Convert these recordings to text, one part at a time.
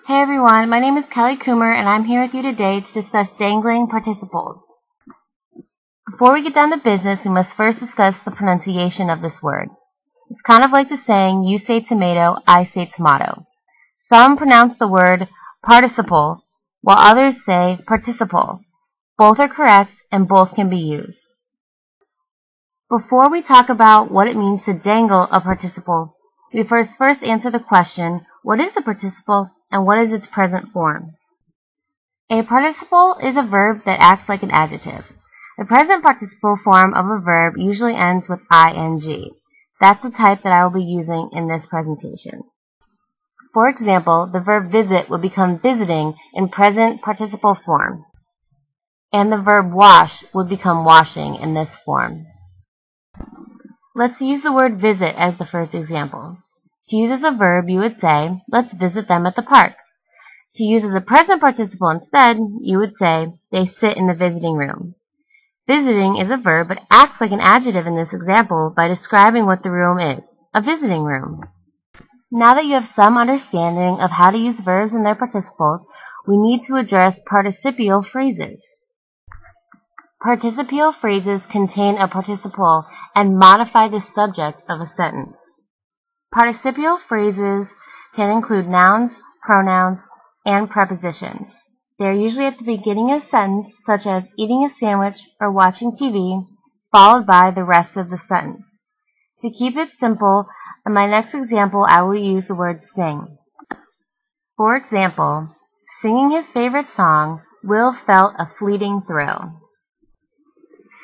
Hey everyone, my name is Kelly Coomer and I'm here with you today to discuss Dangling Participles. Before we get down to business, we must first discuss the pronunciation of this word. It's kind of like the saying, you say tomato, I say tomato. Some pronounce the word participle, while others say participle. Both are correct and both can be used. Before we talk about what it means to dangle a participle, we first answer the question, what is a participle and what is its present form? A participle is a verb that acts like an adjective. The present participle form of a verb usually ends with ing. That's the type that I will be using in this presentation. For example, the verb visit would become visiting in present participle form, and the verb wash would become washing in this form. Let's use the word visit as the first example. To use as a verb, you would say, let's visit them at the park. To use as a present participle instead, you would say, they sit in the visiting room. Visiting is a verb but acts like an adjective in this example by describing what the room is, a visiting room. Now that you have some understanding of how to use verbs and their participles, we need to address participial phrases. Participial phrases contain a participle and modify the subject of a sentence. Participial phrases can include nouns, pronouns, and prepositions. They are usually at the beginning of a sentence, such as eating a sandwich or watching TV, followed by the rest of the sentence. To keep it simple, in my next example, I will use the word sing. For example, singing his favorite song, Will felt a fleeting thrill.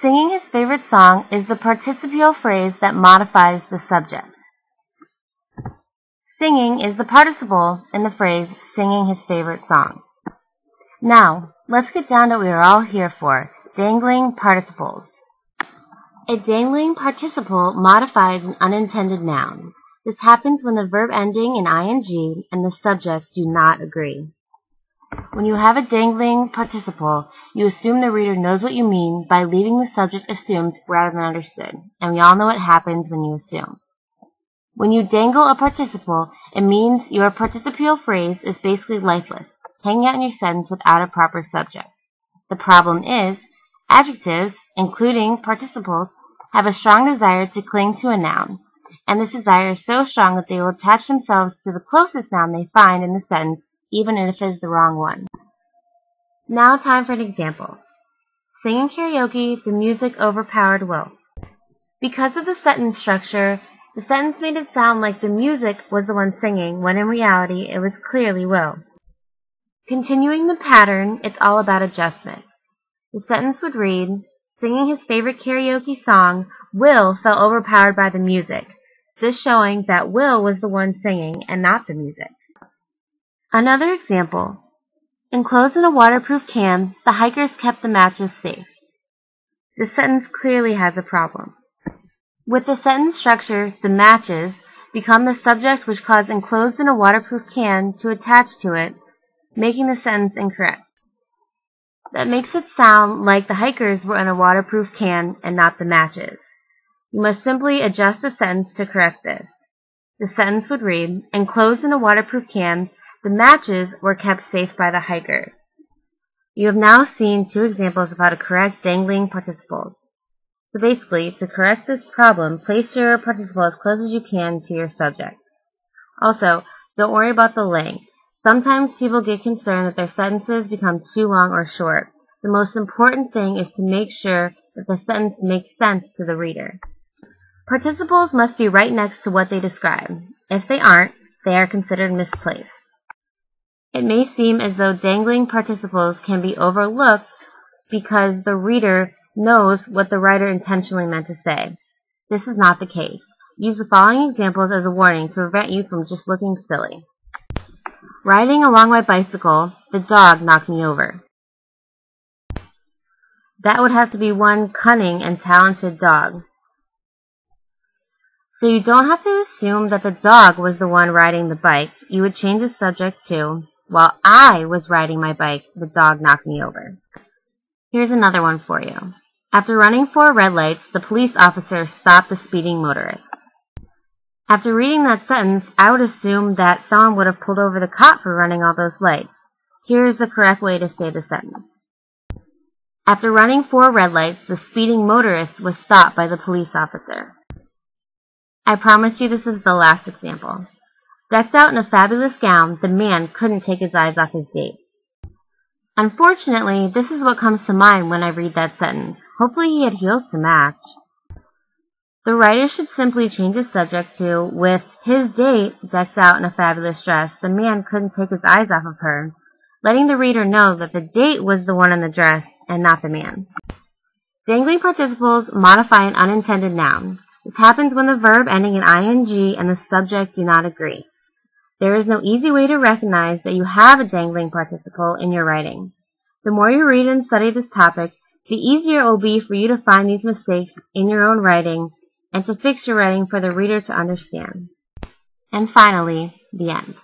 Singing his favorite song is the participial phrase that modifies the subject. Singing is the participle in the phrase singing his favorite song. Now, let's get down to what we are all here for, dangling participles. A dangling participle modifies an unintended noun. This happens when the verb ending in ing and the subject do not agree. When you have a dangling participle, you assume the reader knows what you mean by leaving the subject assumed rather than understood, and we all know what happens when you assume. When you dangle a participle, it means your participial phrase is basically lifeless, hanging out in your sentence without a proper subject. The problem is, adjectives, including participles, have a strong desire to cling to a noun, and this desire is so strong that they will attach themselves to the closest noun they find in the sentence, even if it is the wrong one. Now time for an example. Singing karaoke, the music overpowered Will. Because of the sentence structure, the sentence made it sound like the music was the one singing, when in reality it was clearly Will. Continuing the pattern, it's all about adjustment. The sentence would read, singing his favorite karaoke song, Will felt overpowered by the music, this showing that Will was the one singing and not the music. Another example. Enclosed in a waterproof can, the hikers kept the matches safe. This sentence clearly has a problem. With the sentence structure, the matches become the subject which caused enclosed in a waterproof can to attach to it, making the sentence incorrect. That makes it sound like the hikers were in a waterproof can and not the matches. You must simply adjust the sentence to correct this. The sentence would read, enclosed in a waterproof can, the matches were kept safe by the hikers. You have now seen two examples of how to correct dangling participles. So basically, to correct this problem, place your participle as close as you can to your subject. Also, don't worry about the length. Sometimes people get concerned that their sentences become too long or short. The most important thing is to make sure that the sentence makes sense to the reader. Participles must be right next to what they describe. If they aren't, they are considered misplaced. It may seem as though dangling participles can be overlooked because the reader knows what the writer intentionally meant to say. This is not the case. Use the following examples as a warning to prevent you from just looking silly. Riding along my bicycle, the dog knocked me over. That would have to be one cunning and talented dog. So you don't have to assume that the dog was the one riding the bike. You would change the subject to, while I was riding my bike, the dog knocked me over. Here's another one for you. After running 4 red lights, the police officer stopped the speeding motorist. After reading that sentence, I would assume that someone would have pulled over the cop for running all those lights. Here's the correct way to say the sentence. After running 4 red lights, the speeding motorist was stopped by the police officer. I promise you this is the last example. Decked out in a fabulous gown, the man couldn't take his eyes off his date. Unfortunately, this is what comes to mind when I read that sentence. Hopefully he had heels to match. The writer should simply change the subject to, with his date decked out in a fabulous dress, the man couldn't take his eyes off of her, letting the reader know that the date was the one in the dress and not the man. Dangling participles modify an unintended noun. This happens when the verb ending in ing and the subject do not agree. There is no easy way to recognize that you have a dangling participle in your writing. The more you read and study this topic, the easier it will be for you to find these mistakes in your own writing and to fix your writing for the reader to understand. And finally, the end.